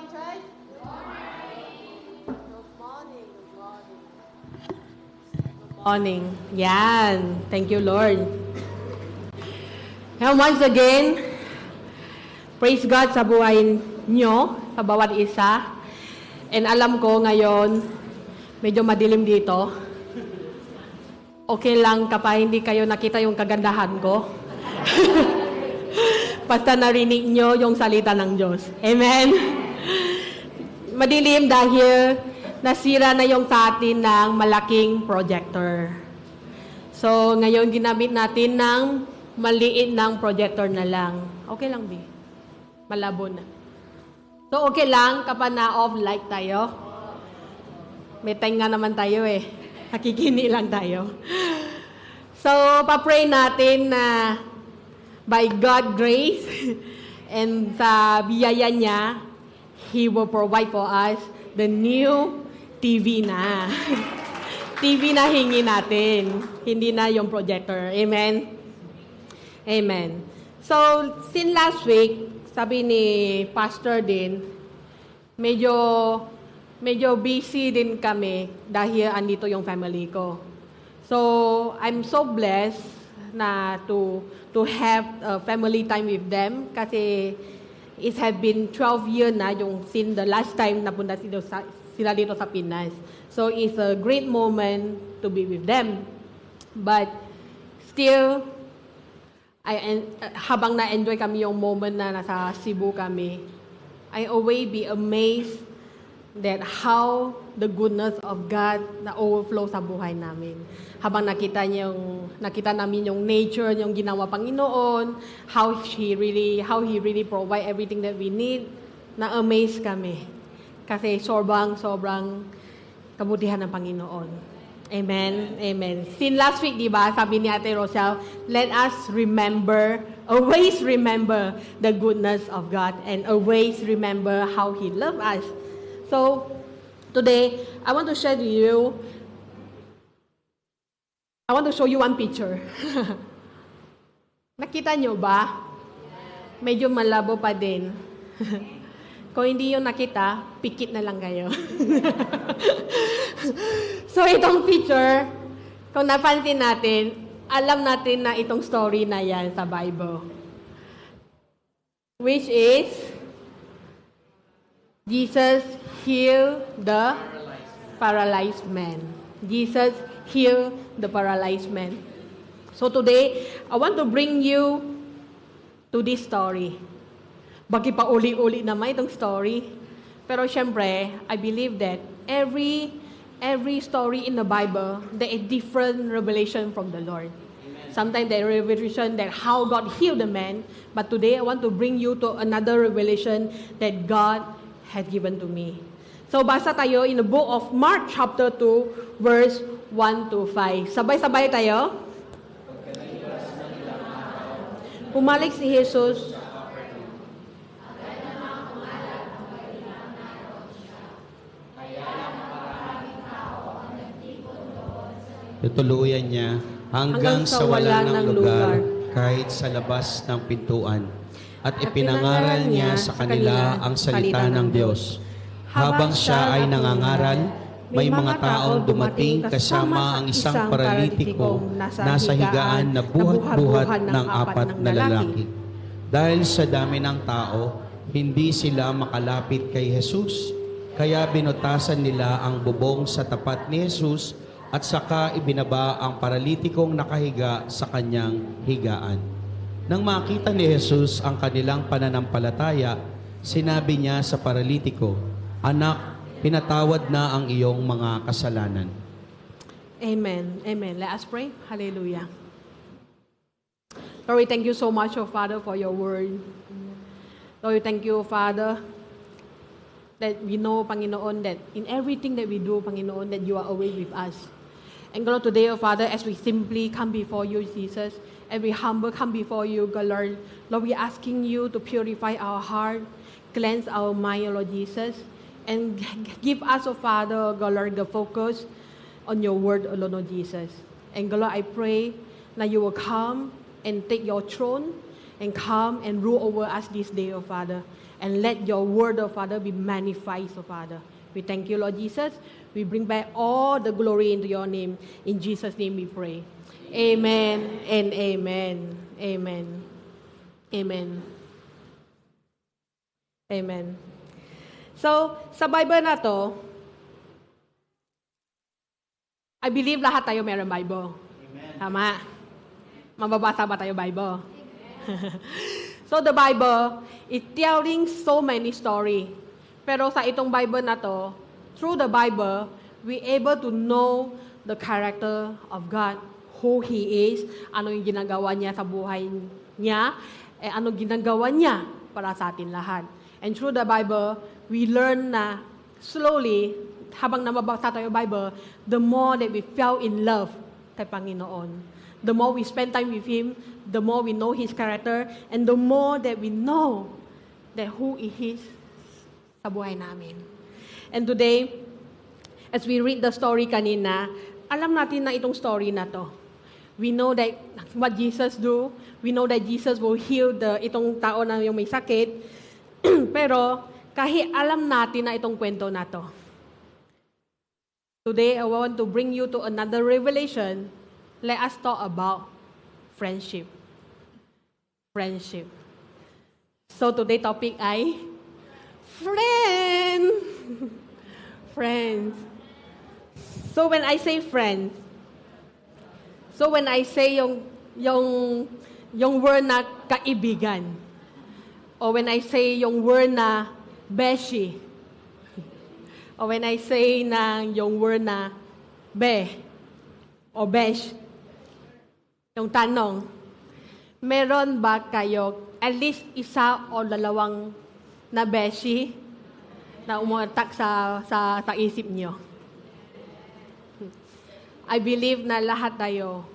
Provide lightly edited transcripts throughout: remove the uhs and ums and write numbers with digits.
morning, church. Good morning. Good morning. Yan. Thank you, Lord. And once again, praise God sa buhay nyo, sa bawat isa. And alam ko ngayon, medyo madilim dito. Okay lang kapag hindi kayo nakita yung kagandahan ko. Basta narinig nyo yung salita ng Diyos. Amen? Madilim dahil nasira na yung sa atin ng malaking projector. So, ngayon ginamit natin ng maliit ng projector na lang. Okay lang, Bi? Malabo na. So, okay lang kapag na-off light tayo. May tenga naman tayo eh. Nakikini lang tayo. So, pa-pray natin na by God's grace and sa biyaya niya, He will provide for us the new TV na. TV na hingi natin. Hindi na yung projector. Amen? Amen. So, since last week, sabi ni Pastor din, medyo busy din kami dahil andito yung family ko. So, I'm so blessed na to have family time with them kasi it has been 12 years na yung since the last time napunta sila dito sa Pinas. So, it's a great moment to be with them. But still, habang na-enjoy kami yung moment na nasa Cebu kami, I always be amazed that how the goodness of God na overflow sa buhay namin. Habang nakita namin yung nature, yung ginawa Panginoon, how He really provide everything that we need, na-amaze kami. Kasi sobrang kabutihan ng Panginoon. Amen? Amen. Since last week, di ba, sabi ni Ate Rosel, let us always remember the goodness of God and always remember how He loved us. So, today, I want to show you one picture. Nakita nyo ba? Medyo malabo pa din. Kung hindi yung nakita, pikit na lang kayo. So, itong picture, kung napansin natin, alam natin na itong story na yan sa Bible. Which is, Jesus healed the paralyzed man. Jesus healed the paralyzed man. So today, I want to bring you to this story. Bakit pa uli-uli naman itong story? Pero syempre, I believe that every story in the Bible, there is different revelation from the Lord. Sometimes there is revelation that how God healed the man, but today I want to bring you to another revelation that God has given to me. So, basa tayo in the book of Mark chapter 2, verse 1 to 5. Sabay-sabay tayo. Pumalik si Jesus. Tutuluyan niya hanggang sa wala ng lugar kahit sa labas ng pintuan. At ipinangaral niya sa kanila ang salita ng Diyos. Habang siya ay nangangaral, may mga taong dumating kasama ang isang paralitiko nasa higaan na buhat-buhat ng 4 na lalaki. Dahil sa dami ng tao, hindi sila makalapit kay Jesus. Kaya binutasan nila ang bubong sa tapat ni Jesus at saka ibinaba ang paralitikong nakahiga sa kanyang higaan. Nang makita ni Jesus ang kanilang pananampalataya, sinabi niya sa paralitiko, "Anak, pinatawad na ang iyong mga kasalanan." Amen. Amen. Let us pray. Hallelujah. Lord, we thank you so much, oh Father, for your word. Lord, we thank you, Father, that we know, Panginoon, that in everything that we do, Panginoon, that you are always with us. And God, today, oh Father, as we simply come before you, Jesus, and we humble come before you, God, Lord, we are asking you to purify our heart, cleanse our mind, Lord Jesus, and give us, oh Father, God, Lord, the focus on your word alone, Lord Jesus. And God, Lord, I pray that you will come and take your throne and come and rule over us this day, O Father. And let your word, O Father, be manifest, O Father. We thank you, Lord Jesus. We bring back all the glory into your name. In Jesus' name we pray. Amen and amen. Amen. Amen. Amen. So, sa Bible na to, I believe lahat tayo meron Bible. Amen. Tama. Mababasa ba tayo Bible? So the Bible is telling so many story. Pero sa itong Bible na to, through the Bible, we able to know the character of God, who He is, ano yung ginagawa niya sa buhay niya, ano ginagawa niya para sa atin lahat. And through the Bible, we learn na slowly, habang nababasa tayo Bible, the more that we fell in love kay Panginoon. The more we spend time with Him, the more we know His character, and the more that we know that who He is sa buhay namin. And today, as we read the story kanina, alam natin na itong story na to. We know that what Jesus do, we know that Jesus will heal itong tao na yung may sakit, pero kahit alam natin na itong kwento na to. Today, I want to bring you to another revelation. Let us talk about friendship. Friendship. So today topic ay friend. Friends. So when I say friends, when I say yung word na kaibigan, or when I say yung word na beshi, or when I say yung word na be, o besh, yung tanong, meron ba kayo at least isa o dalawang na beshi na umatak sa isip nyo? I believe na lahat tayo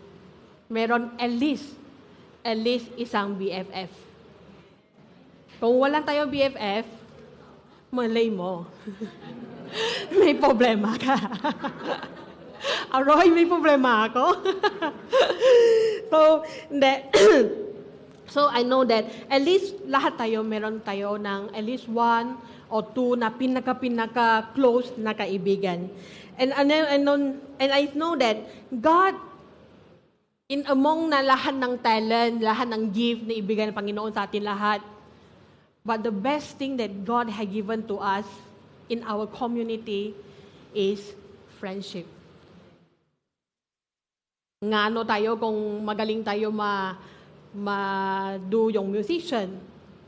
meron at least isang BFF. Kung wala tayong BFF, malay mo. May problema ka. Aroy, may problema ako. So I know that at least lahat tayo meron tayo ng at least one or two na pinaka close na kaibigan. And I know that God in among na lahat ng talent, lahat ng gift na ibigay ng Panginoon sa atin lahat. But the best thing that God has given to us in our community is friendship. Ngano tayo kung magaling tayo do yung musician?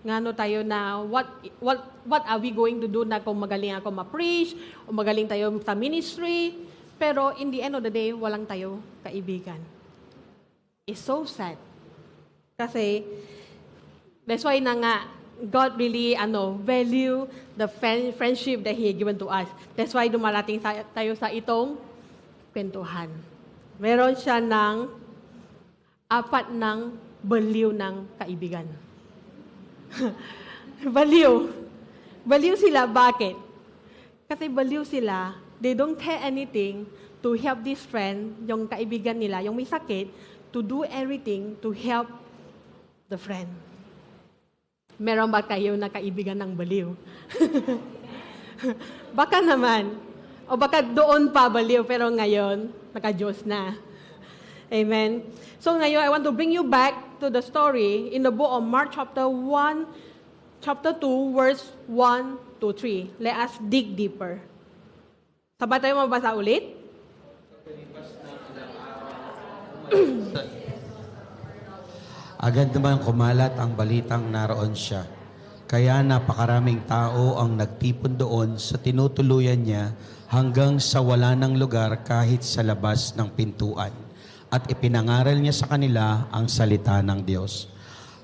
Ngano tayo na what are we going to do na kung magaling ako ma-preach o magaling tayo sa ministry, pero in the end of the day walang tayo kaibigan. It's so sad. Kasi that's why na nga God really value the friendship that He has given to us. That's why dumarating tayo sa itong kwentuhan. Meron siya ng 4 ng baliw ng kaibigan. Baliw. Baliw sila. Bakit? Kasi baliw sila, they don't care anything to help this friend, yung kaibigan nila, yung may sakit, to do everything to help the friend. Meron ba kayo na kaibigan ng baliw? Baka naman. O baka doon pa baliw, pero ngayon, naka-Diyos na. Amen. So ngayon, I want to bring you back to the story in the book of Mark chapter 2, verse 1 to 3. Let us dig deeper. Sabay tayo mabasa ulit? Agad naman kumalat ang balitang naroon siya. Kaya napakaraming tao ang nagtipon doon sa tinutuluyan niya hanggang sa wala ng lugar kahit sa labas ng pintuan. At ipinangaral niya sa kanila ang salita ng Diyos.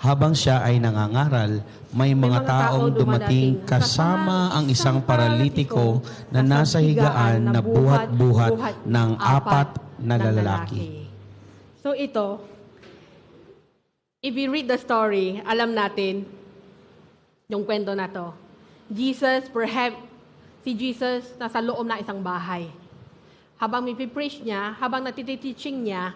Habang siya ay nangangaral, may mga taong dumating kasama ang isang paralitiko na nasa higaan na buhat-buhat ng 4 na lalaki. So ito, if we read the story, alam natin yung kwento na to. Si Jesus nasa loob na isang bahay. Habang may preach niya, habang natiteaching niya,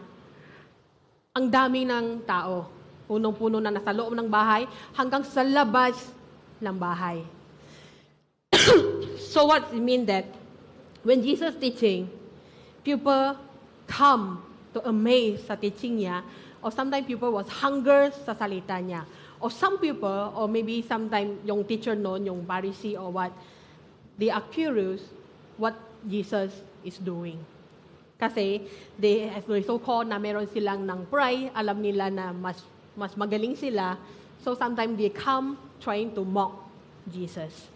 ang dami ng tao punong-puno na nasa loob ng bahay, hanggang sa labas ng bahay. So what it mean that when Jesus teaching, people come to amaze sa teaching niya, or sometimes people was hunger sa salita niya. Or some people, or maybe sometimes yung teacher noon, yung Pharisee or what, they are curious what Jesus is doing. Kasi they so-called na meron silang ng pride, alam nila na mas magaling sila, so sometimes they come trying to mock Jesus.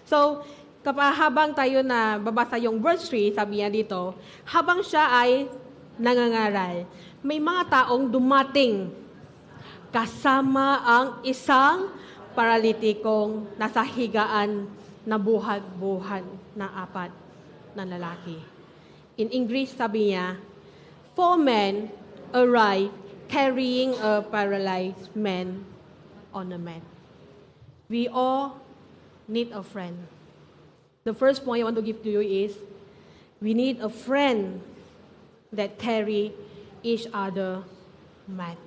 So, habang tayo na babasa yung verse 3, sabi niya dito, habang siya ay nangangaral, may mga taong dumating kasama ang isang paralitikong nasa higaan na buhat-buhat na 4 na lalaki. In English, sabi niya, 4 men arrived carrying a paralyzed man on a mat. We all need a friend. The first point I want to give to you is, we need a friend that carry each other mat.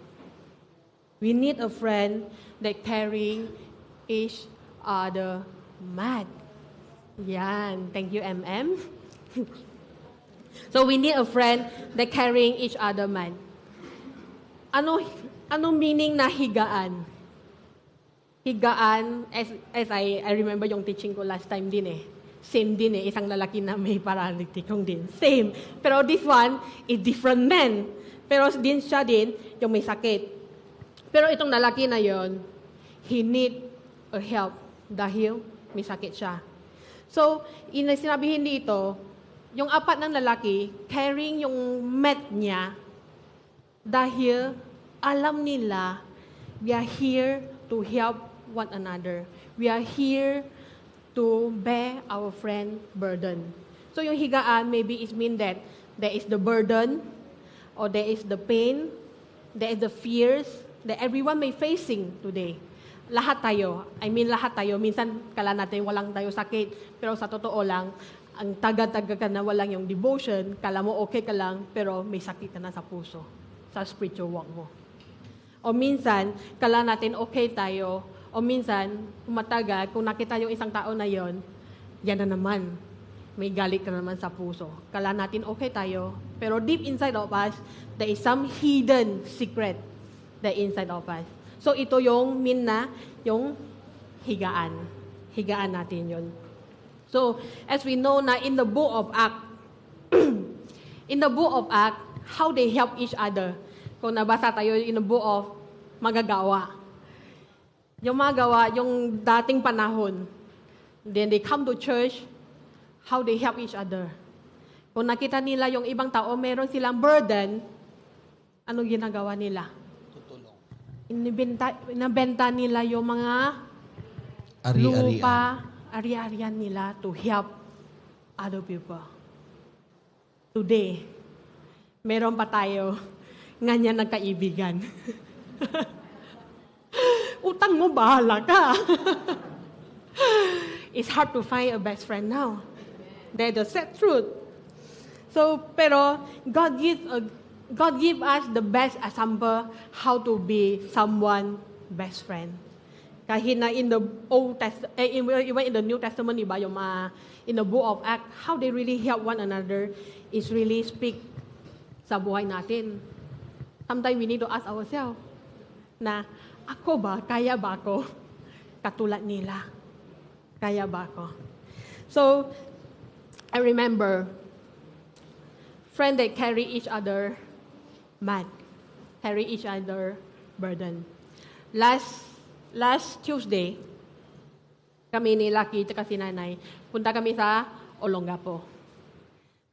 We need a friend that carry each other mat. Yan. Thank you, MM. So we need a friend that carrying each other mat. Ano meaning na higaan? Higaan, as I remember yung teaching ko last time din eh. Same din eh, isang lalaki na may paralytikong din. Same. Pero this one is different man. Pero din siya din yung may sakit. Pero itong lalaki na yon, he need a help dahil may sakit siya. So, sinabihin dito, yung 4 ng lalaki, carrying yung mat niya, dahil alam nila, we are here to help one another. We are here to bear our friend burden. So yung higaan, maybe it mean that there is the burden, or there is the pain, there is the fears, that everyone may facing today. Lahat tayo, lahat tayo, minsan kala natin walang tayo sakit, pero sa totoo lang, ang taga-taga ka na walang yung devotion, kala mo okay ka lang, pero may sakit ka na sa puso, sa spiritual walk mo. O minsan, kala natin okay tayo, o minsan, matagal, kung nakita yung isang tao na yon, yan na naman, may galit ka naman sa puso. Kala natin okay tayo, pero deep inside of us, there is some hidden secret that inside of us. So ito yung yung higaan. Higaan natin yun. So, as we know na in the book of Acts, how they help each other. Kung nabasa tayo in the book of Magagawa. Yung magawa, yung dating panahon, then they come to church, how they help each other. Kung nakita nila yung ibang tao, meron silang burden, anong ginagawa nila? Inabenta nila yung mga lupa, ari-arian nila to help other people. Today, meron pa tayo ganyan ng kaibigan. Utang mo, bahala ka. It's hard to find a best friend now. That's the sad truth. So, pero God give us the best example how to be someone best friend. Kahit na in the Old Testament, even in the New Testament, diba, yung in the book of Acts, how they really help one another is really speak sa buhay natin. Sometimes we need to ask ourselves na, ako ba, kaya ba ako katulad nila? Kaya ba ako? So, I remember, friends that carry each other mat, carry each other burden. Last Tuesday, kami ni Lucky at si Nanay, punta kami sa Olongapo.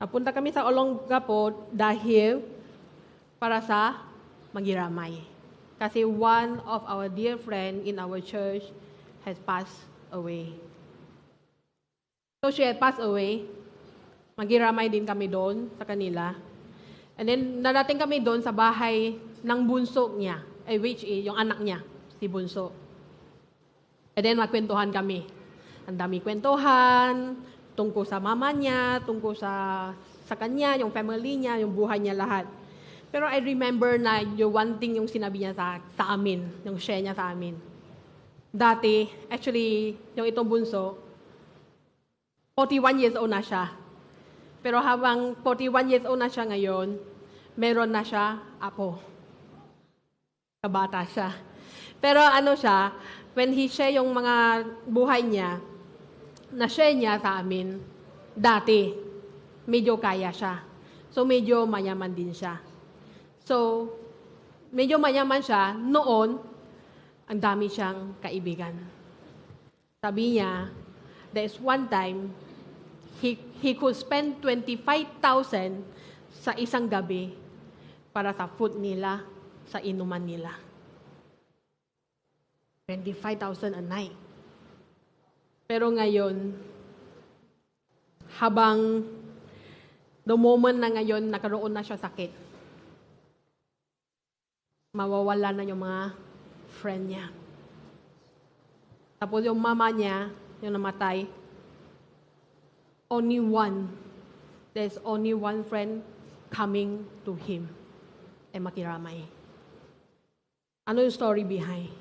Napunta kami sa Olongapo dahil para sa Magiramay. Kasi one of our dear friend in our church has passed away. So she had passed away. Magiramay din kami doon sa kanila. And then, narating kami doon sa bahay ng bunso niya, which is yung anak niya, si bunso. And then, magkwentuhan kami. Ang dami kwentuhan, tungkol sa mama niya, tungkol sa kanya, yung family niya, yung buhay niya lahat. Pero I remember na yung one thing yung sinabi niya sa amin, yung share niya sa amin. Dati, actually, yung itong bunso, 41 years old na siya. Pero habang 41 years old na siya ngayon, meron na siya apo. Kabata siya. Pero ano siya, when he share yung mga buhay niya, na-share niya sa amin, dati, medyo kaya siya. So, medyo mayaman din siya. So, medyo mayaman siya, noon, ang dami siyang kaibigan. Sabi niya, there's one time, he could spend 25,000 sa isang gabi para sa food nila, sa inuman nila. 25,000 a night. Pero ngayon, habang the moment na ngayon, nakaroon na siya sakit, mawawala na yung mga friend niya. Tapos yung mama niya, yung namatay, there's only one friend coming to him. Makiramay. Ano yung story behind?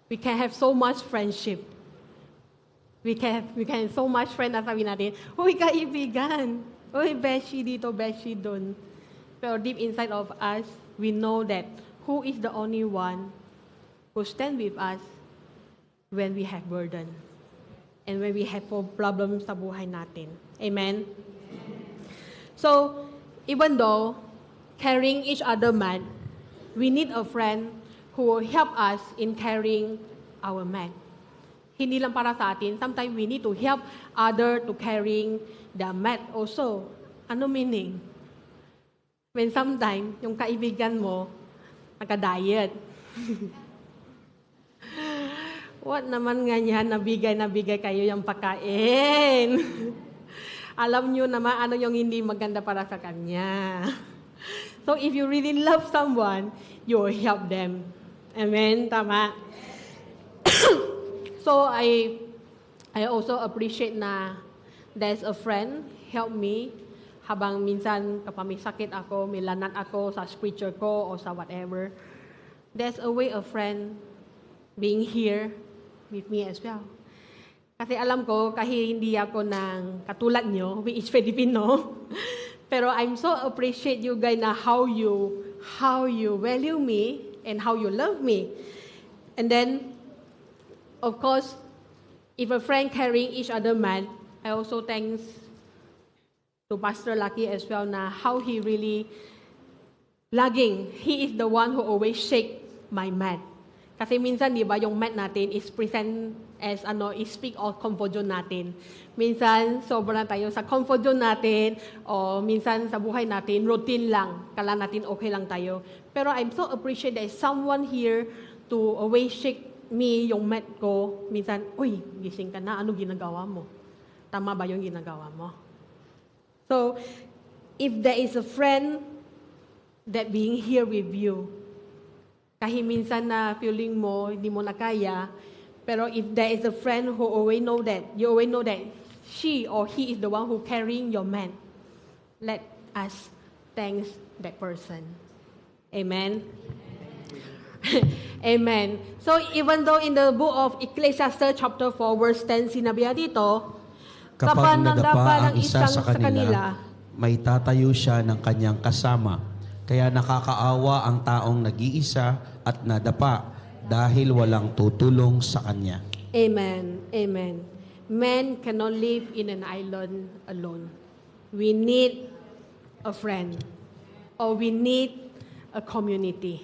We can have so much friendship. We can have so much friend na sabi natin, uy, kaibigan. Uy, beshi dito, beshi dun. Pero deep inside of us, we know that who is the only one who stand with us when we have burden and when we have problems sa buhay natin. Amen? So, even though carrying each other mat, we need a friend who will help us in carrying our mat. Hindi lang para sa atin, sometimes we need to help other to carrying the mat also. Ano meaning? When sometimes, yung kaibigan mo, naka-diet. What naman nga yan, nabigay kayo yung pagkain. Alam nyo naman ano yung hindi maganda para sa kanya. So if you really love someone, you will help them. Amen? Tama? So I also appreciate na there's a friend help me habang minsan kapag may sakit ako, may lanat ako sa spiritual ko o sa whatever. There's a way a friend being here with me as well. Kasi alam ko, kahit hindi ako ng katulad nyo, which is Filipino, pero I'm so appreciate you guys na how you value me and how you love me. And then, of course, if a friend carrying each other mat, I also thanks to Pastor Lucky as well na how he really he is the one who always shake my mat. Kasi minsan, di ba, yung mat natin is present as, is speak of comfort zone natin. Minsan, sobrang tayo sa comfort zone natin, o minsan sa buhay natin, routine lang. Kala natin okay lang tayo. Pero I'm so appreciate that someone here to always shake me, yung mat ko. Minsan, uy, gising ka na, ano ginagawa mo? Tama ba yung ginagawa mo? So, if there is a friend that being here with you, kahit minsan na feeling mo, hindi mo na kaya, pero if there is a friend who always know that, you always know that she or he is the one who carrying your man, let us thank that person. Amen? Amen. So, even though in the book of Ecclesiastes chapter 4, verse 10, sinabi dito, kapag nadapa ang isa sa kanila, may tatayo siya ng kanyang kasama. Kaya nakakaawa ang taong nag-iisa at nadapa dahil walang tutulong sa kanya. Amen. Amen. Man cannot live in an island alone. We need a friend. Or we need a community.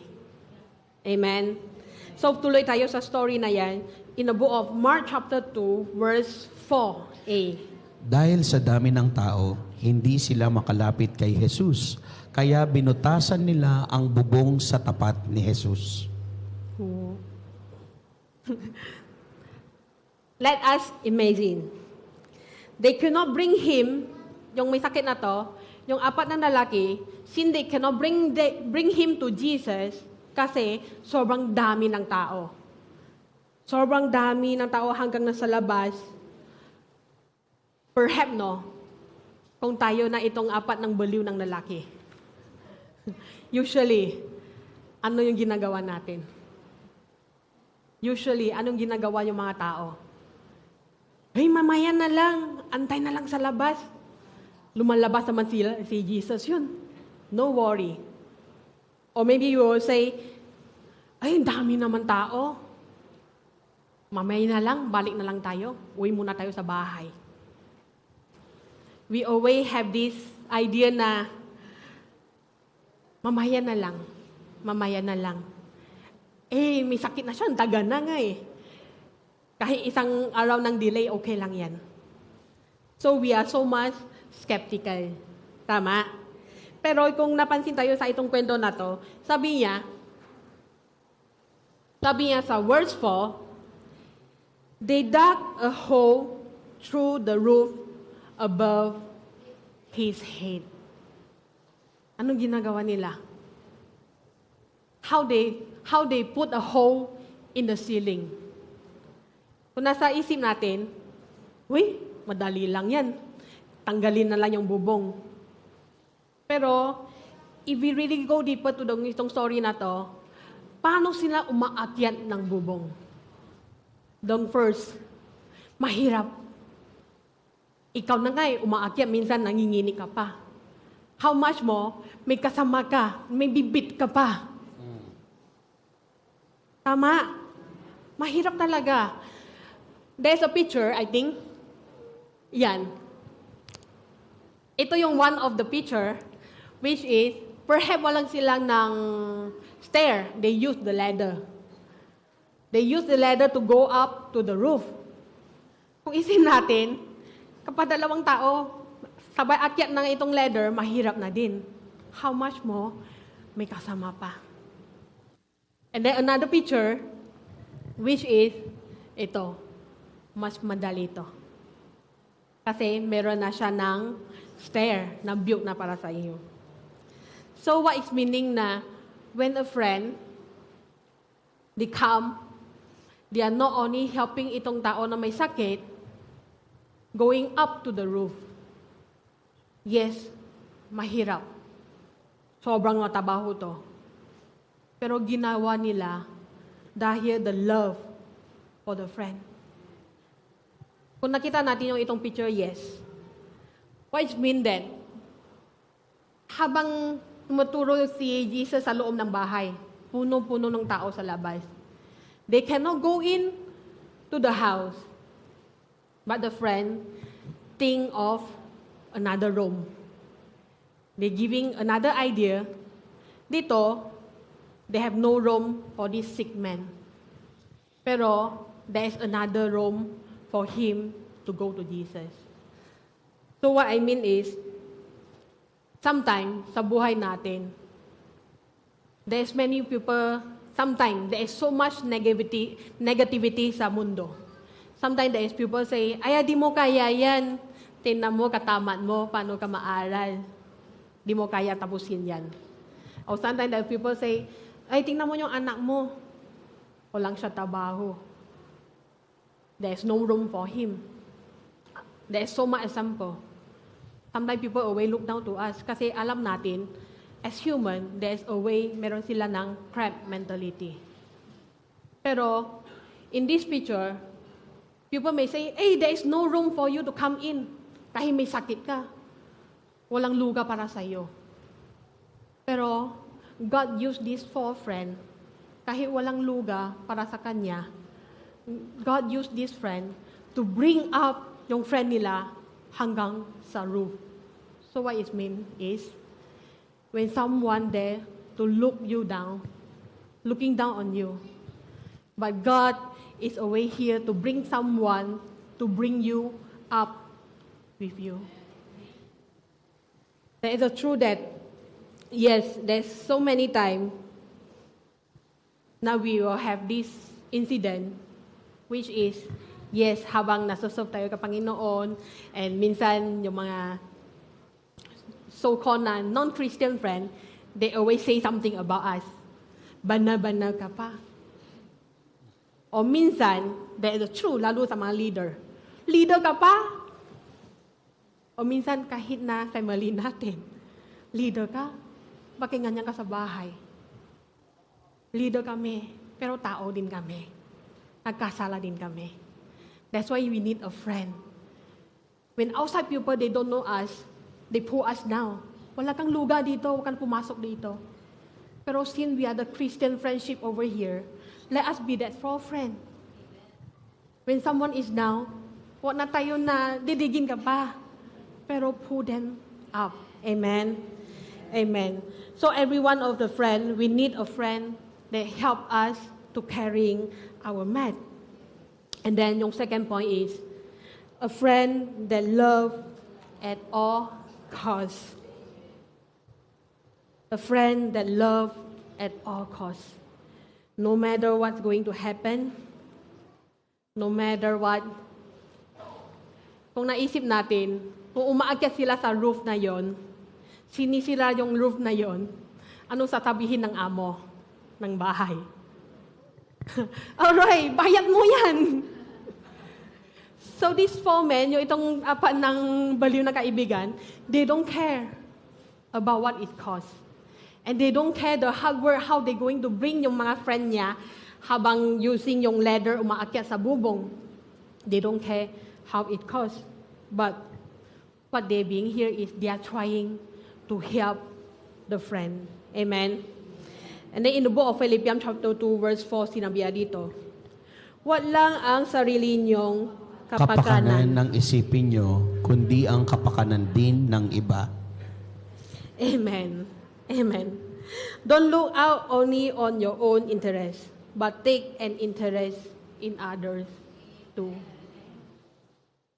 Amen. So tuloy tayo sa story na yan in the book of Mark chapter 2 verse 4a. Dahil sa dami ng tao, hindi sila makalapit kay Jesus. Kaya binutasan nila ang bubong sa tapat ni Jesus. Let us imagine. They cannot bring him, yung may sakit na to, yung apat na lalaki, since they cannot bring him to Jesus kasi sobrang dami ng tao. Sobrang dami ng tao hanggang nasa labas. Perhaps, no, kung tayo na itong apat ng baliw ng lalaki. Usually, ano yung ginagawa natin? Usually, anong ginagawa yung mga tao? Hey, mamaya na lang. Antay na lang sa labas. Lumalabas naman si Jesus yun. No worry. Or maybe you will say, ay, dami naman tao. Mamaya na lang, balik na lang tayo. Uwi muna tayo sa bahay. We always have this idea na mamaya na lang. Mamaya na lang. Eh, may sakit na siya. Taga na nga eh. Kahit isang araw ng delay, okay lang yan. So, we are so much skeptical. Tama? Pero kung napansin tayo sa itong kwento na to, sabi niya sa verse 4, they dug a hole through the roof above his head. Anong ginagawa nila? How they put a hole in the ceiling. Kung nasa isip natin, madali lang yan. Tanggalin na lang yung bubong. Pero, if we really go deeper to itong story na to, paano sila umaakyat ng bubong? First, mahirap. Ikaw na nga umaakyat, minsan nangingini ka pa. How much mo, may kasama ka, may bibit ka pa. Tama. Mahirap talaga. There's a picture, I think. Yan. Ito yung one of the picture, which is, perhaps walang silang ng stair. They use the ladder. They use the ladder to go up to the roof. Kung isip natin, kapag dalawang tao, sabay akyat ng itong ladder, mahirap na din. How much mo, may kasama pa. And then another picture, which is, ito. Mas madali ito. Kasi meron na siya ng stair na built na para sa iyo. So what is meaning na when a friend, they come, they are not only helping itong tao na may sakit, going up to the roof. Yes, mahirap. Sobrang matabaho to. Pero ginawa nila dahil the love for the friend. Kung nakita natin yung itong picture, yes. What it mean then? Habang tumuturo si Jesus sa loob ng bahay, puno-puno ng tao sa labas. They cannot go in to the house. But the friend think of another room. They giving another idea. Dito, they have no room for this sick man. Pero, there is another room for him to go to Jesus. So what I mean is, sometimes sa buhay natin, there's many people, sometimes there is so much negativity sa mundo. Sometimes there is people say, ay, di mo kaya yan. Tingnan mo, katamat mo, paano ka maaral. Di mo kaya tapusin yan. Or sometimes there are people say, ay, tingnan mo yung anak mo. Walang siya trabaho. There's no room for him. There's so much example. Sometimes people always look down to us kasi alam natin, as human, there's a way, meron sila ng crab mentality. Pero, in this picture, people may say, hey, there is no room for you to come in. Kahit may sakit ka. Walang lugar para sa iyo. Pero, God used this for a friend. Kahit walang lugar para sa kanya, God used this friend to bring up yung friend nila hanggang sa roof. So what it means is, when someone there to look you down, looking down on you, but God is always here to bring someone to bring you up with you. There is a truth that, yes, there's so many times now we will have this incident, which is, yes, habang nasoserve tayo ka Panginoon, and minsan yung mga so-called na non-Christian friend, they always say something about us. Bana-bana ka pa. O minsan, that is true, lalo sa mga leader. Leader ka pa? O minsan, kahit na family natin, leader ka? Bakit ganyan ka sa bahay? Leader kami, pero tao din kami. Nagkasala din kami. That's why we need a friend. When outside people, they don't know us, they pull us down. Wala kang lugar dito, wala kang pumasok dito. Pero since we are the Christian friendship over here, let us be that for a friend. When someone is down, wag na tayo na didigin ka pa. Pero pull them up. Amen? Amen. So every one of the friend, we need a friend that help us to carrying our mat. And then yung second point is, a friend that love at all costs. A friend that love at all costs. No matter what's going to happen, no matter what, kung naisip natin, kung umaakyat sila sa roof na yon, sinisira yung roof na yon, anong sasabihin ng amo ng bahay? Alright, bayad mo yan! So these four men, yung itong apat ng baliw na kaibigan, they don't care about what it costs. And they don't care the hard work, how they going to bring yung mga friend niya habang using yung ladder umaakyat sa bubong. They don't care how it costs. But what they being here is they are trying to help the friend. Amen? And then in the book of Philippians chapter 2 verse 4, sinabi dito, "Wag lang ang sarili niyong Kapakanan ng isipin nyo, kundi ang kapakanan din ng iba." Amen. Amen. Don't look out only on your own interest, but take an interest in others too.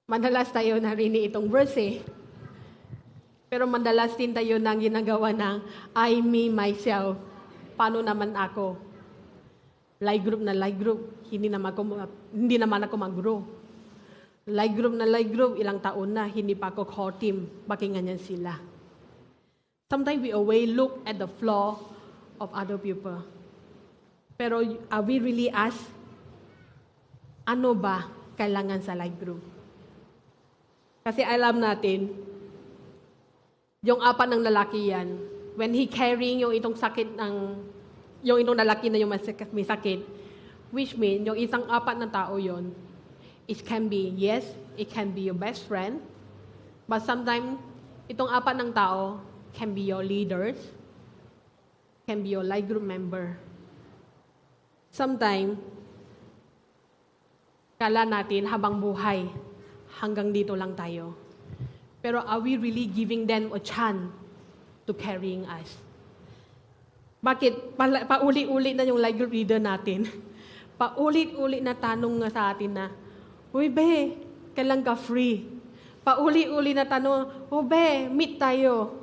Madalas tayo narinig itong verse eh. Pero madalas din tayo nang ginagawa ng I, me, myself. Paano naman ako? Life group, hindi naman ako mag-grow. Life group, ilang taon na, hindi pa ako core team. Bakit ganyan sila? Sometimes we always look at the flaw of other people. Pero are we really ask, ano ba kailangan sa life group? Kasi alam natin, yung apat ng lalaki yan, when he carrying yung itong sakit yung itong lalaki na yung may sakit, which means yung isang apat na tao yon, it can be, yes, it can be your best friend, but sometimes, itong apat ng tao can be your leaders, can be your life group member. Sometimes, kala natin habang buhay, hanggang dito lang tayo. Pero are we really giving them a chance to carrying us? Bakit? Pauli-uli na yung life group leader natin. Paulit-ulit na tanong nga sa atin na, "Uy, be, kailan ka free?" Pauli-uli na tanong, "Oh, be, meet tayo."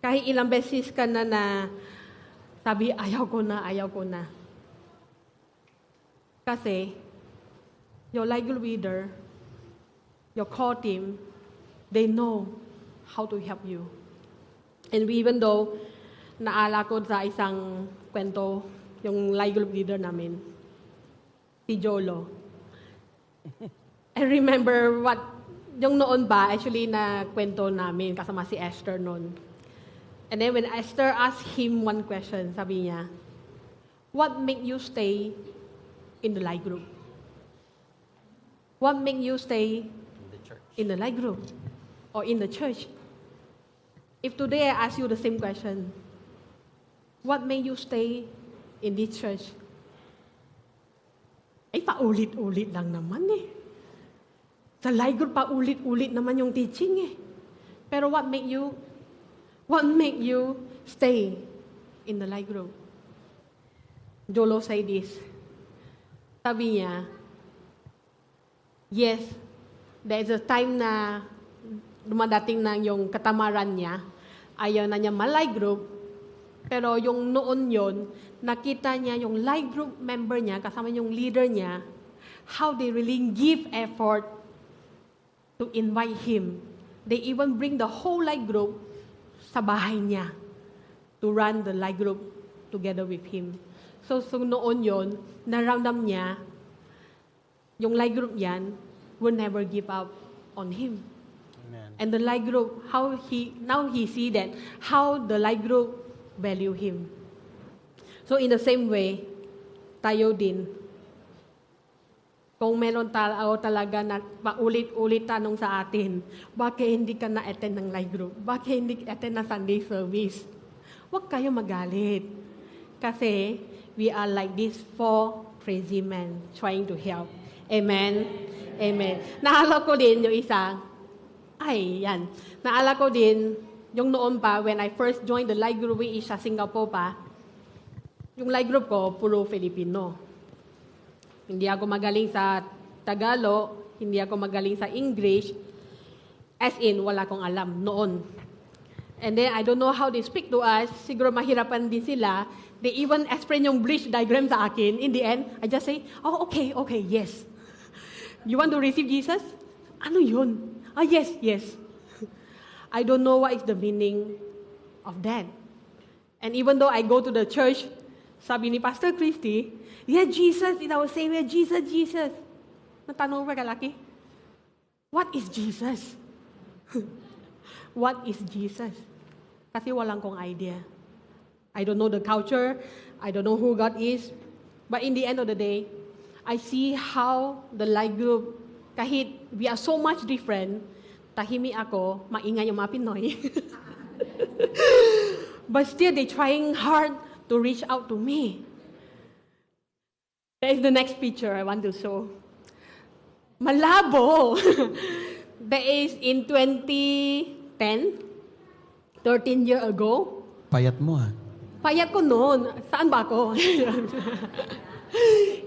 Kahit ilang beses ka na sabi, ayaw ko na. Kasi, your life group leader, your core team, they know how to help you. And even though, naala ko sa isang kwento, yung life group leader namin, si Jolo. I remember yung noon ba, actually na kwento namin kasama si Esther noon. And then when Esther asked him one question, sabi niya, "What make you stay in the life group? What make you stay in the life group or in the church? If today I ask you the same question, what make you stay in this church?" Ay, paulit-ulit lang naman eh. Sa life group, paulit-ulit naman yung teaching eh. Pero what make you stay in the life group? Jolo say this. Sabi niya, yes, there is a time na dumadating na yung katamaran niya, ayaw na niya ma-life group, pero yung noon yon, nakita niya yung life group member niya, kasama yung leader niya, how they really give effort to invite him. They even bring the whole life group sa bahay niya to run the life group together with him. So noon yon, naramdam niya, yung life group yan will never give up on him. Amen. And the life group, now he see that how the life group value Him. So in the same way, tayo din, kung meron tao talaga na paulit-ulit tanong sa atin, bakit hindi ka na-attend ng life group? Bakit hindi attend ng Sunday service? Huwag kayo magalit. Kasi we are like these 4 crazy men trying to help. Amen? Amen. Naalala ko din yung isa, naalala ko din, yung noon pa, when I first joined the life group sa Singapore pa, yung life group ko, puro Filipino. Hindi ako magaling sa Tagalog, hindi ako magaling sa English, as in, wala akong alam noon. And then, I don't know how they speak to us, siguro mahirapan din sila, they even explain yung bridge diagram sa akin. In the end, I just say, oh, okay, yes. You want to receive Jesus? Ano yun? Yes. I don't know what is the meaning of that. And even though I go to the church, sabi ni Pastor Christy, yeah, Jesus is our Savior. Jesus. Natanong ba kalaki? What is Jesus? What is Jesus? Kasi walang kong idea. I don't know the culture. I don't know who God is. But in the end of the day, I see how the life group, kahit we are so much different, tahimik ako, maingay yung mga Pinoy. But still, they trying hard to reach out to me. That is the next picture I want to show. Malabo! That is in 2010, 13 years ago. Payat mo Payat ko noon. Saan ba ako?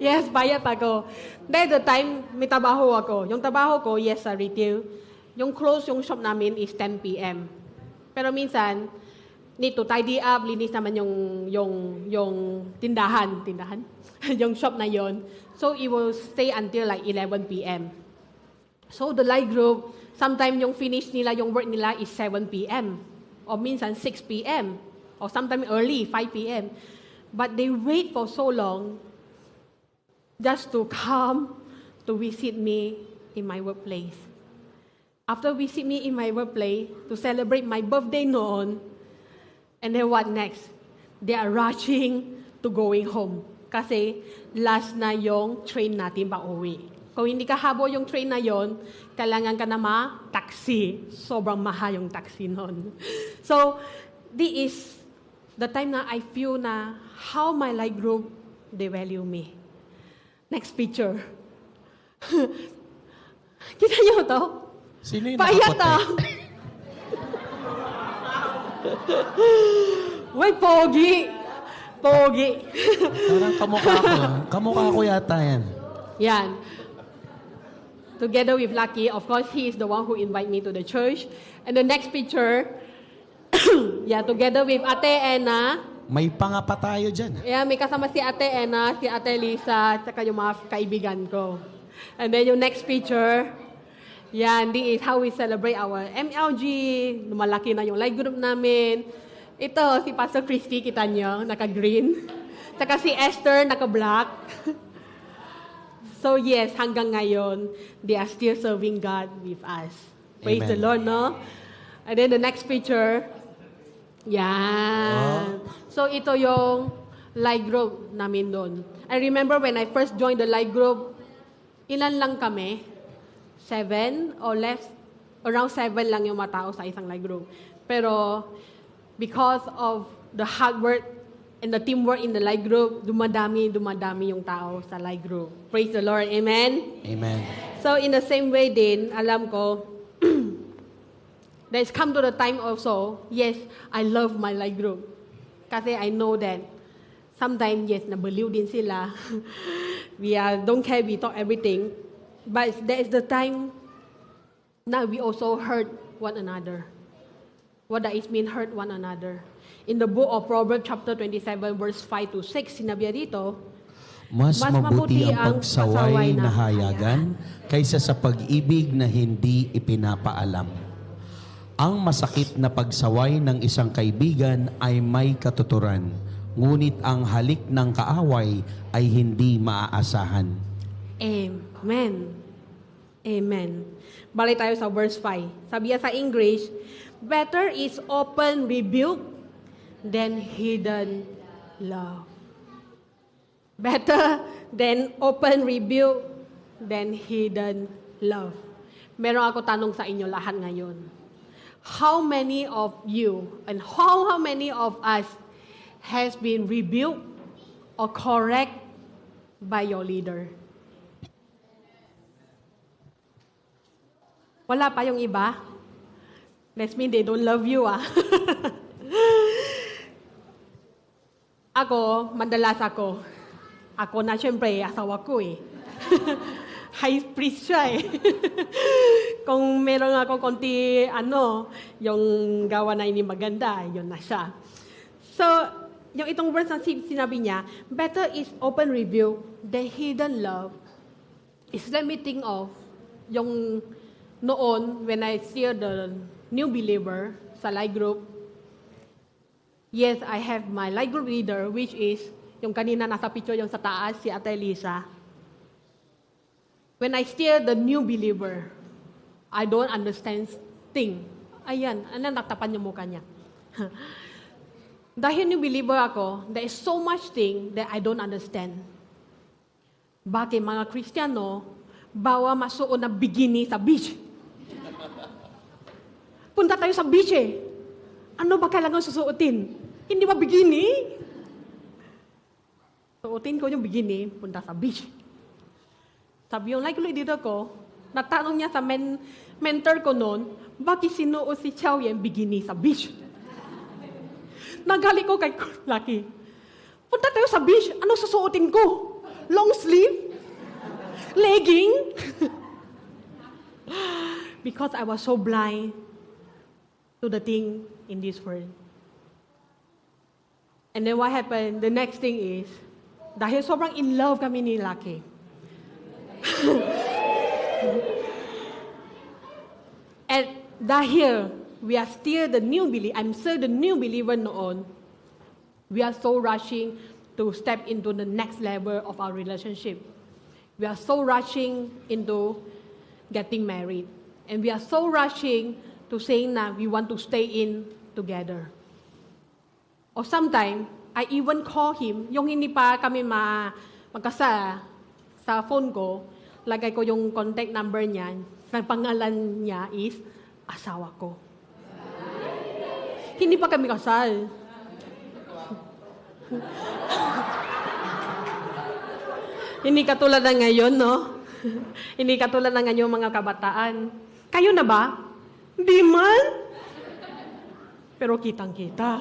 Yes, payat ako. That the time, may trabaho ako. Yung trabaho ko, yes, sa retail. Yung close yung shop namin is 10 p.m. Pero minsan, need to tidy up, linis naman yung tindahan. Yung shop na yon. So, it will stay until like 11 p.m. So, the life group, sometimes yung finish nila, yung work nila is 7 p.m. Or minsan 6 p.m. Or sometimes early, 5 p.m. But they wait for so long just to come to visit me in my workplace. After visit me in my workplace, to celebrate my birthday noon, and then what next? They are rushing to going home. Kasi last na yung train natin pa uwi. Kung hindi ka habol yung train na yon, kailangan ka na ma-taxi. Sobrang mahal yung taxi noon. So, this is the time na I feel na how my life group, they value me. Next picture. Kita niyo to? Sino yung Payat nakaputi? Wait, pogi. Parang kamukha ko yata yan. Yan. Together with Lucky, of course, he is the one who invited me to the church. And the next picture, together with Ate Ena. May pangapa tayo dyan. May kasama si Ate Ena, si Ate Lisa, at yung mga kaibigan ko. And then yung next picture, this is how we celebrate our MLG. Lumalaki na yung life group namin. Ito, si Pastor Christy, kita nyo, naka-green. Saka si Esther, naka-black. So yes, hanggang ngayon, they are still serving God with us. Praise Amen. the Lord, no? And then the next picture, yan. So ito yung life group namin doon. I remember when I first joined the life group, ilan lang kami? 7 or less? Around 7 lang yung mga tao sa isang life group. Pero because of the hard work and the teamwork in the life group, dumadami yung tao sa life group. Praise the Lord. Amen? Amen. So in the same way din, alam ko, there's come to the time also, yes, I love my life group. Kasi I know that sometimes, yes, nabaliw din sila. We don't care, we talk everything. But there is the time na we also hurt one another. What does it mean, hurt one another? In the book of Proverbs chapter 27, verse 5 to 6, sinabi dito, Mas mabuti ang pagsaway na hayagan kaysa sa pag-ibig na hindi ipinapaalam. Ang masakit na pagsaway ng isang kaibigan ay may katuturan, ngunit ang halik ng kaaway ay hindi maaasahan. Amen. Amen. Balik tayo sa verse 5. Sabi sa English, better is open rebuke than hidden love. Better than open rebuke than hidden love. Meron ako tanong sa inyo lahat ngayon. How many of you and how many of us has been rebuked or correct by your leader? Wala pa yung iba? Let's mean they don't love you, ah. Ako, madalas ako. Ako na syempre, asawa ko eh. High priest siya eh. Kung meron ako konti, yung gawa na ini maganda, yun na siya. So, yung itong verse na sinabi niya, better is open rebuke than hidden love. Is let me think of yung noon when I see the new believer sa life group. Yes, I have my life group leader, which is yung kanina nasa picture yung sa taas, si Ate Lisa. When I steer the new believer, I don't understand thing. Ayan, naktapan yung mukha niya. Dahil new believer ako, there is so much thing that I don't understand. Bakit mga Kristiyano, bawa masuot na bikini sa beach? Punta tayo sa beach eh. Ano ba kailangan susuotin? Hindi ba bikini? Suotin ko yung bikini, punta sa beach. Sabi yung like dito ko, natanong niya sa mentor ko noon, bakit sinuot si Chow yung bikini sa beach? Nagali ko kay Lucky. Punta tayo sa beach, ano susuotin ko? Long sleeve? Legging? Because I was so blind to the thing in this world. And then what happened, the next thing is, dahil sobrang in love kami ni Lucky. And dahil we are still the new believer, I'm still the new believer noon, we are so rushing to step into the next level of our relationship. We are so rushing into getting married. And we are so rushing to saying na we want to stay in together. Or sometimes, I even call him, yung hindi pa kami magkasala, sa phone ko, lagay ko yung contact number niya, sa pangalan niya is, asawa ko. Hindi pa kami kasal. Hindi katulad na ngayon, no? Hindi katulad na ngayon mga kabataan. Kayo na ba? Di man. Pero kitang-kita.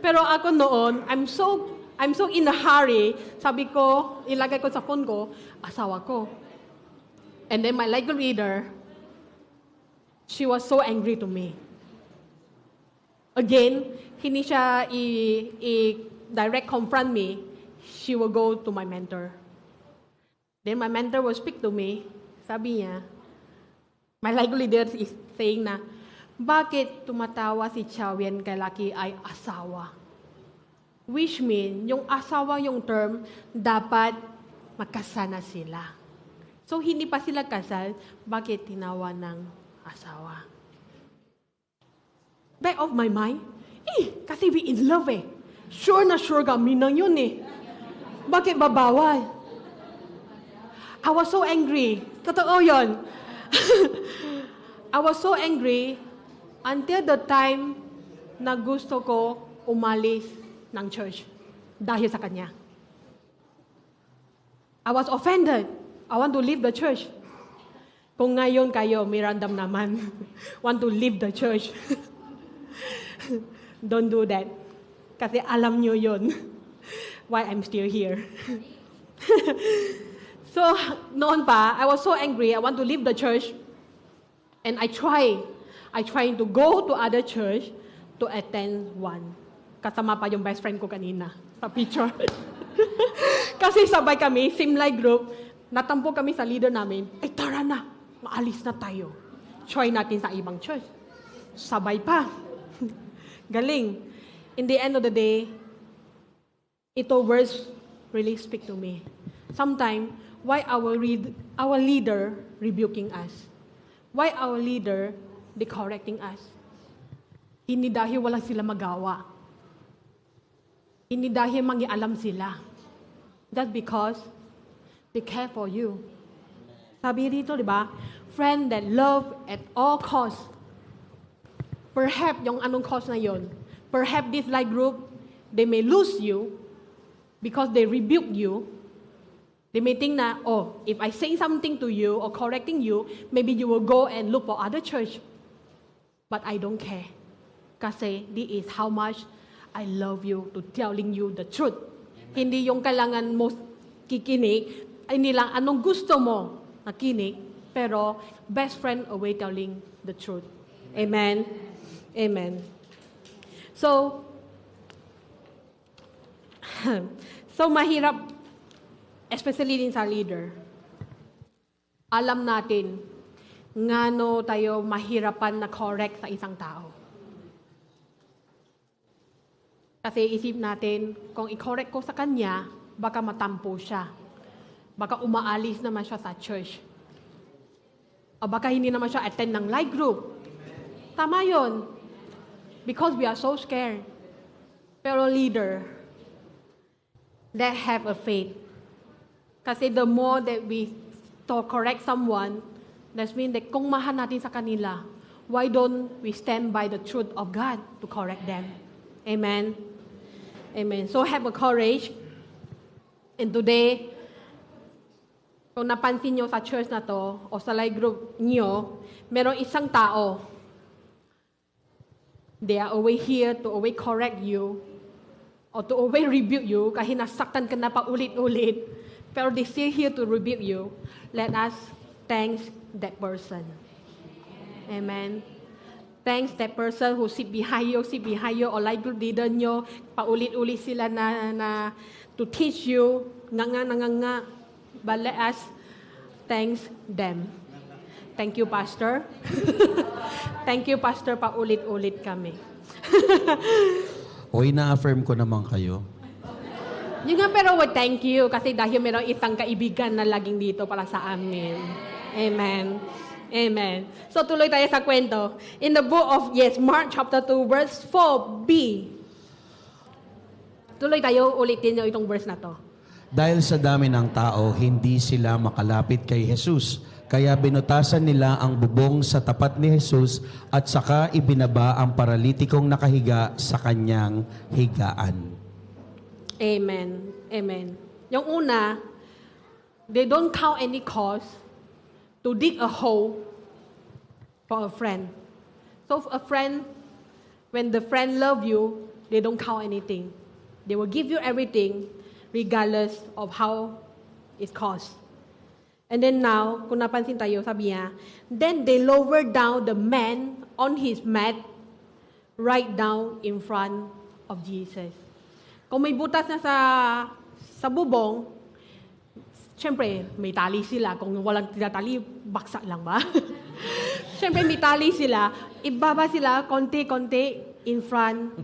Pero ako noon, I'm so in a hurry. Sabi ko, ilagay ko sa phone ko, asawa ko. And then my life leader, she was so angry to me. Again, hindi siya direct confront me. She will go to my mentor. Then my mentor will speak to me. Sabi niya, my life leader is saying na, bakit tumatawa si Chow-Yen kay Lucky ay asawa? Which mean, yung asawa yung term, dapat magkasana sila. So, hindi pa sila kasal, bakit tinawa ng asawa? Back of my mind, kasi we in love eh. Sure na sure kami nang yun eh. Bakit babawal? I was so angry. Totoo yun. I was so angry until the time na gusto ko umalis ng church dahil sa kanya. I was offended. I want to leave the church. Kung ngayon kayo, may random naman, want to leave the church. Don't do that. Kasi alam nyo yun. Why I'm still here. So, noon pa, I was so angry. I want to leave the church. And I trying to go to other church to attend one. Kasama pa yung best friend ko kanina sa picture. Kasi sabay kami, same life group, natampo kami sa leader namin, ay tara na, maalis na tayo. Try natin sa ibang church. Sabay pa. Galing. In the end of the day, ito words really speak to me. Sometimes, why our leader rebuking us? Why our leader correcting us? Hindi dahil wala sila magawa. Hindi dahil mangialam sila. That's because they care for you. Sabi dito, di ba? Friend that love at all costs. Perhaps yung anong cost na yon. Perhaps this life group, they may lose you because they rebuke you. They may think na, oh, if I say something to you or correcting you, maybe you will go and look for other church. But I don't care. Kasi this is how much I love you to telling you the truth. Hindi yung kailangan mo kikinig, hindi lang anong gusto mo nakinig, pero best friend away telling the truth. Amen? Amen. So mahirap, especially din sa leader. Alam natin, ngano tayo mahirapan na correct sa isang tao. Kasi isip natin, kung i-correct ko sa kanya, baka matampo siya. Baka umaalis naman siya sa church. O baka hindi naman siya attend ng life group. Tama yun. Because we are so scared. Pero leader, that have a faith. Kasi the more that we to correct someone, that means that kung mahal natin sa kanila, why don't we stand by the truth of God to correct them? Amen? Amen. So have a courage. And today, kung napansin nyo sa church na to, o sa life group nyo, merong isang tao, they are always here to always correct you, or to always rebuke you, kahit nasaktan ka na pa ulit-ulit, pero they still here to rebuke you. Let us thank that person. Amen. Thanks that person who sit behind you, or life group leader nyo, paulit-ulit sila na to teach you, nga. But let us thank them. Thank you, Pastor. Thank you, Pastor, paulit-ulit kami. O ina-affirm ko naman kayo. Yun nga, pero thank you kasi dahil meron isang kaibigan na laging dito para sa amin. Amen. Amen. So tuloy tayo sa kwento. In the book of, Mark chapter 2, verse 4b. Tuloy tayo, ulitin nyo itong verse na to. Dahil sa dami ng tao, hindi sila makalapit kay Jesus. Kaya binutasan nila ang bubong sa tapat ni Jesus at saka ibinaba ang paralitikong nakahiga sa kanyang higaan. Amen. Amen. Yung una, they don't count any cost to dig a hole for a friend. So a friend, when the friend love you, they don't count anything. They will give you everything regardless of how it costs. And then now, kung napansin tayo, sabi niya, then they lower down the man on his mat right down in front of Jesus. Kung may butas na sa bubong, siyempre, may tali sila. Kung walang tinatali, baksak lang ba? Siyempre, may tali sila. Ibaba sila konti-konti in front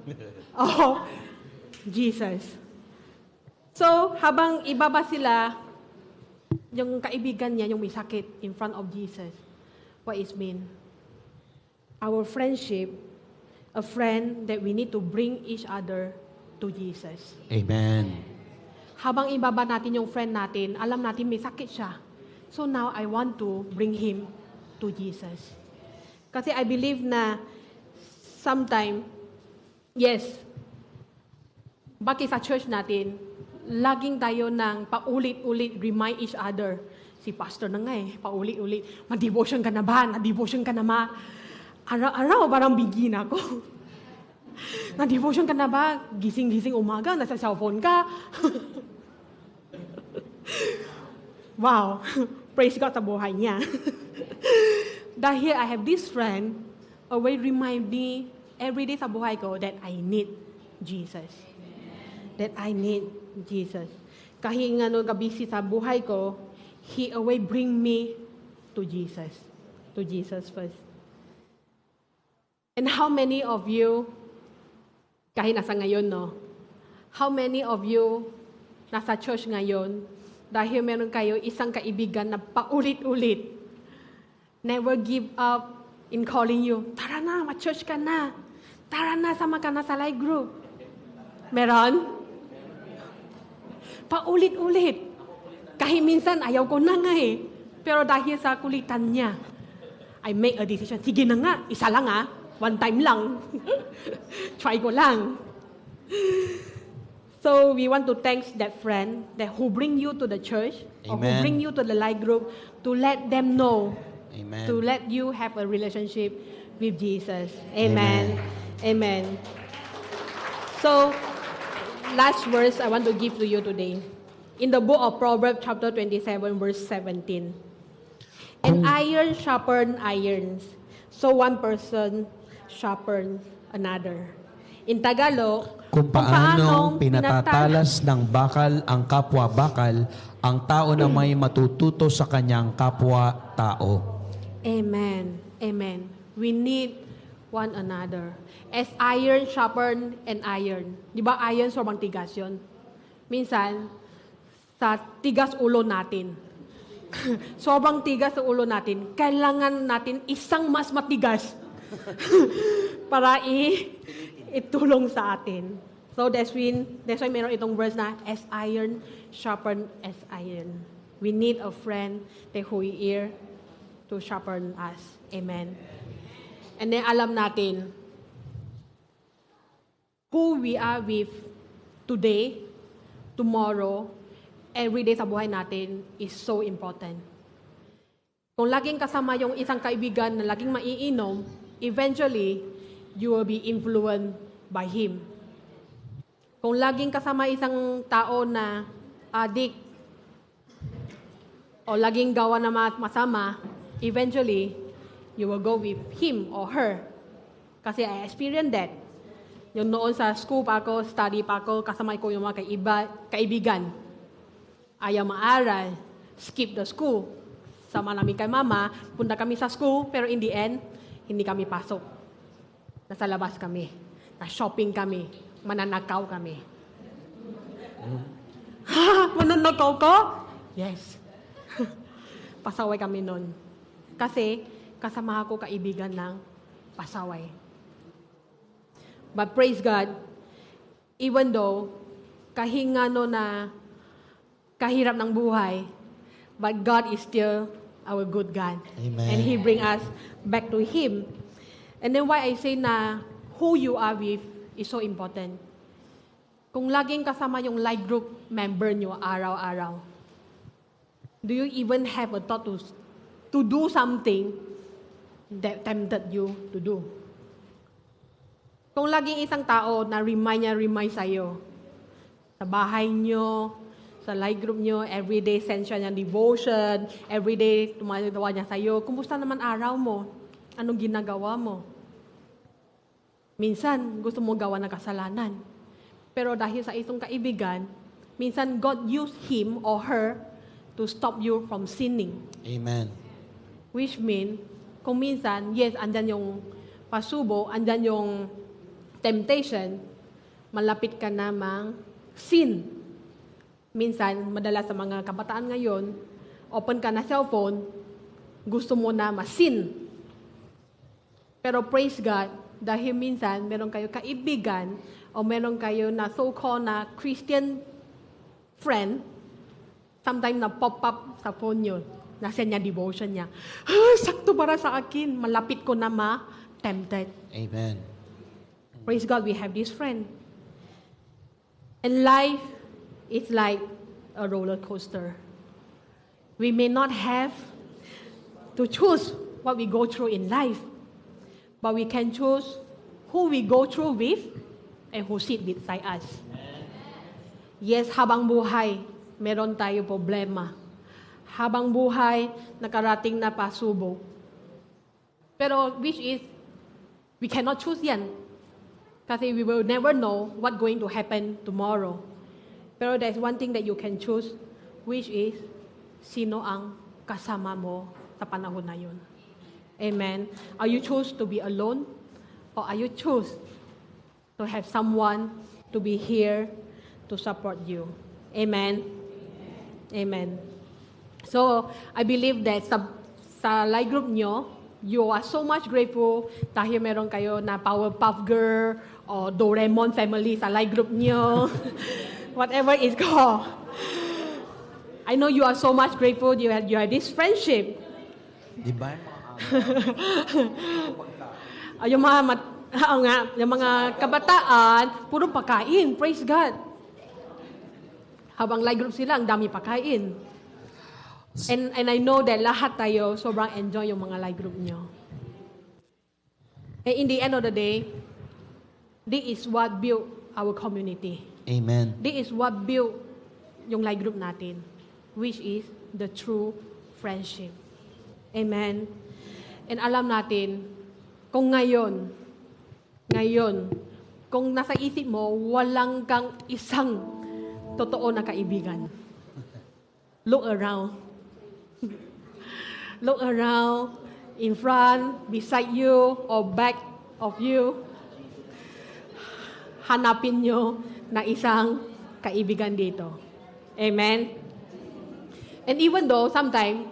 of Jesus. So, habang ibaba sila, yung kaibigan niya, yung may sakit in front of Jesus, what is mean? Our friendship, a friend that we need to bring each other to Jesus. Amen. Habang ibaba natin yung friend natin, alam natin may sakit siya. So now, I want to bring him to Jesus. Kasi I believe na sometime, bakit sa church natin, laging tayo ng paulit-ulit remind each other. Si pastor na nga paulit-ulit, ma-devotion ka na ba? Na-devotion ka na ma? Araw-araw, parang bigin ako. Na-devotion ka na ba? Gising-gising umaga, nasa cellphone ka. Wow. Praise God sa buhay niya. Dahil I have this friend, always remind me every day sa buhay ko that I need Jesus. That I need Jesus. Kahit nga kabisi sa buhay ko, He always bring me to Jesus. To Jesus first. And how many of you, kahit nasa ngayon, how many of you nasa church ngayon, dahil meron kayo isang kaibigan na paulit-ulit, never give up in calling you, tara na, ma-church ka na. Tara na, sama ka na sa life group. Meron? Paulit-ulit. Kahit minsan ayaw ko na nga eh. Pero dahil sa kulitan niya, I make a decision. Sige na nga, isa lang one time lang. Try ko lang. So we want to thank that friend that who bring you to the church or who Amen. bring you to the life group to let them know, Amen. to let you have a relationship with Jesus. Amen. Amen. So last verse I want to give to you today. In the book of Proverbs chapter 27 verse 17. And iron sharpens irons. So one person sharpens another. In Tagalog, Kung paanong pinatatalas ng bakal ang kapwa-bakal, ang tao na may matututo sa kanyang kapwa-tao. Amen. Amen. We need one another. As iron sharpen and iron. Di ba iron sobrang tigas yun? Minsan, sa tigas ulo natin. Sobrang tigas sa ulo natin. Kailangan natin isang mas matigas para itulong sa atin. So that's why meron itong verse na, as iron sharpen as iron. We need a friend that who is here to sharpen us. Amen. And then alam natin who we are with today, tomorrow, every day sa buhay natin is so important. Kung laging kasama yung isang kaibigan na laging maiinom, eventually, you will be influenced by him. Kung laging kasama isang tao na addict o laging gawa na masama, eventually, you will go with him or her. Kasi I experienced that. Yung noon sa school pa ako, study pa ako, kasama ko yung mga kaibigan. Ayaw maaral, skip the school. Sama namin kay mama, punta kami sa school, pero in the end, hindi kami pasok. Nasa labas kami. Na-shopping kami. Mananakaw kami. Ha? Mananakaw ka? Yes. Pasaway kami nun. Kasi, kasama ako kaibigan ng pasaway. But praise God, even though, kahingano na kahirap ng buhay, but God is still our good God. Amen. And He bring us back to Him. And then why I say na who you are with is so important. Kung laging kasama yung life group member nyo araw-araw, do you even have a thought to do something that tempted you to do? Kung laging isang tao na remind sa'yo, sa bahay nyo, sa life group nyo, everyday send siya ng devotion, everyday tumatawa niya sa'yo, kumusta naman araw mo? Anong ginagawa mo? Minsan, gusto mo gawa ng kasalanan. Pero dahil sa isang kaibigan, minsan God used him or her to stop you from sinning. Amen. Which mean, kung minsan, yes, andyan yung pasubo, andyan yung temptation, malapit ka namang sin. Minsan, madalas sa mga kabataan ngayon, open ka na cellphone, gusto mo na masin. Pero praise God, dahil minsan, meron kayo kaibigan, o meron kayo na so-called na Christian friend, sometimes na pop-up sa phone nyo, nasa niya devotion niya. Sakto para sa akin, malapit ko na ma-tempted. Amen. Praise God, we have this friend. And life is like a roller coaster. We may not have to choose what we go through in life, but we can choose who we go through with and who sit beside us. Yes, habang buhay, meron tayo problema. Habang buhay, nakarating na pasubok. Pero which is, we cannot choose yan. Kasi we will never know what's going to happen tomorrow. Pero there's one thing that you can choose, which is, sino ang kasama mo sa panahon na yun. Amen. Are you choose to be alone? Or are you choose to have someone to be here to support you? Amen. Amen. So, I believe that sa life group nyo, you are so much grateful dahil meron kayo na Powerpuff Girl o Doraemon family sa life group nyo. whatever it's called. I know you are so much grateful you have this friendship. Di ba? Yung yung mga kabataan, puro pagkain. Praise God. Habang life group sila, ang dami pagkain. And I know that lahat tayo sobrang enjoy yung mga life group nyo. And in the end of the day, this is what built our community. Amen. This is what built yung life group natin, which is the true friendship. Amen. And alam natin, kung ngayon, kung nasa isip mo, walang kang isang totoo na kaibigan. Look around. Look around, in front, beside you, or back of you. Hanapin nyo na isang kaibigan dito. Amen? And even though sometimes,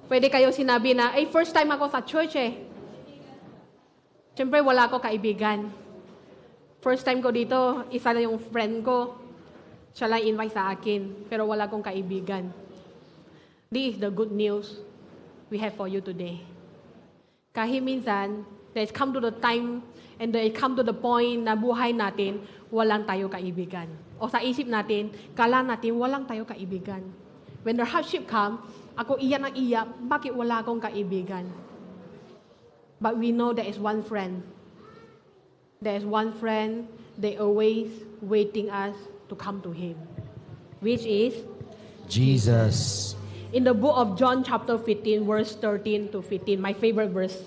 pwede kayo sinabi na, first time ako sa church Siyempre, wala ako kaibigan. First time ko dito, isa na yung friend ko. Siya lang invite sa akin, pero wala akong kaibigan. This is the good news we have for you today. Kahit minsan, there's come to the time and there come to the point na buhay natin, walang tayo kaibigan. O sa isip natin, kala natin, walang tayo kaibigan. When the hardship come, ako iyak na iyak, bakit wala akong kaibigan? But we know there is one friend. There is one friend, they always waiting us to come to Him. Which is? Jesus. In the book of John chapter 15, verse 13 to 15, my favorite verse.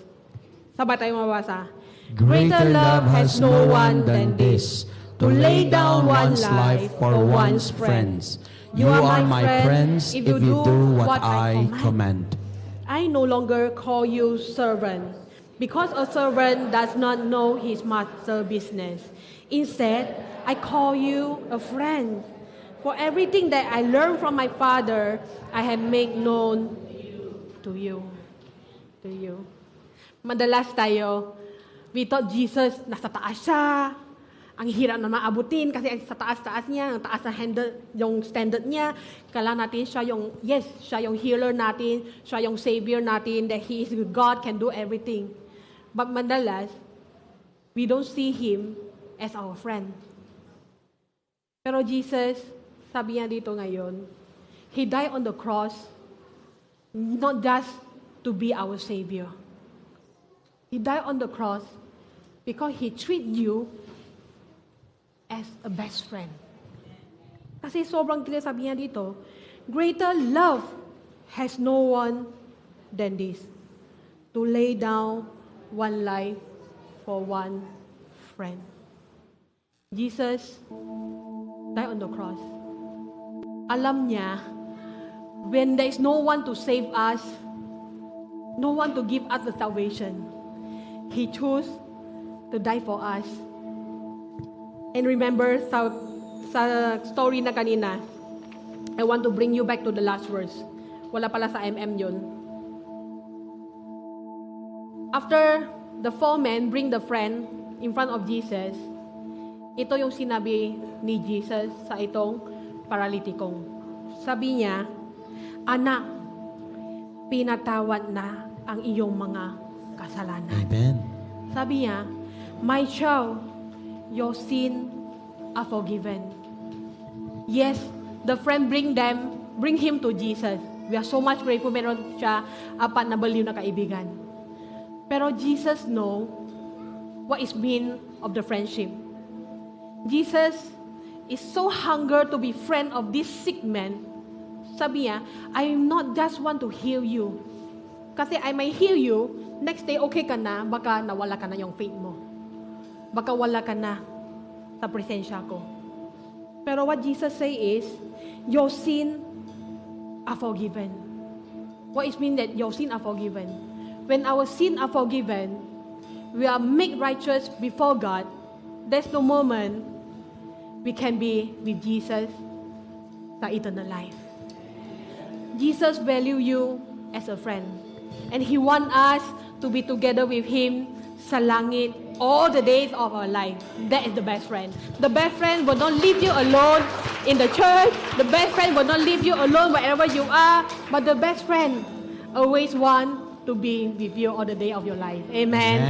Sabay tayo mabasa. Greater love has no one than this, to lay down one's life for one's friends. You are my friends if you do what I command. I no longer call you servant, because a servant does not know his master's business. Instead, I call you a friend. For everything that I learned from my Father, I have made known to you. To you. Madalas tayo, we thought Jesus nasa taas siya. Ang hirap na maabutin kasi sa taas-taas niya, ang taas na handle, yung standard niya. Kala natin siya yung, siya yung healer natin, siya yung savior natin, that He is God, can do everything. But madalas, we don't see Him as our friend. Pero Jesus, sabi niya dito ngayon, He died on the cross, not just to be our Savior. He died on the cross because He treated you as a best friend. Kasi sobrang clear sabi niya dito, greater love has no one than this, to lay down one life for one friend. Jesus died on the cross. Alam niya, when there is no one to save us, no one to give us the salvation, He chose to die for us. And remember sa story na kanina, I want to bring you back to the last verse. Wala pala sa yun. After the four men bring the friend in front of Jesus, ito yung sinabi ni Jesus sa itong paralitikong. Sabi niya, anak, pinatawad na ang iyong mga kasalanan. Amen. Sabi niya, my child, your sin are forgiven. Yes, the friend bring him to Jesus. We are so much grateful meron siya apat na baliw na kaibigan. Pero Jesus know what is mean of the friendship. Jesus is so hunger to be friend of this sick man. Sabi niya, I not just want to heal you. Kasi I may heal you, next day okay ka na, baka nawala ka na yung faith mo. Baka wala ka na sa presensya ko. Pero what Jesus say is, your sin are forgiven. What is mean that your sin are forgiven? When our sin are forgiven, we are made righteous before God. There's no moment we can be with Jesus sa eternal life. Jesus value you as a friend. And He want us to be together with Him sa langit all the days of our life. That is the best friend. The best friend will not leave you alone in the church. The best friend will not leave you alone wherever you are. But the best friend always want to be with you all the day of your life. Amen.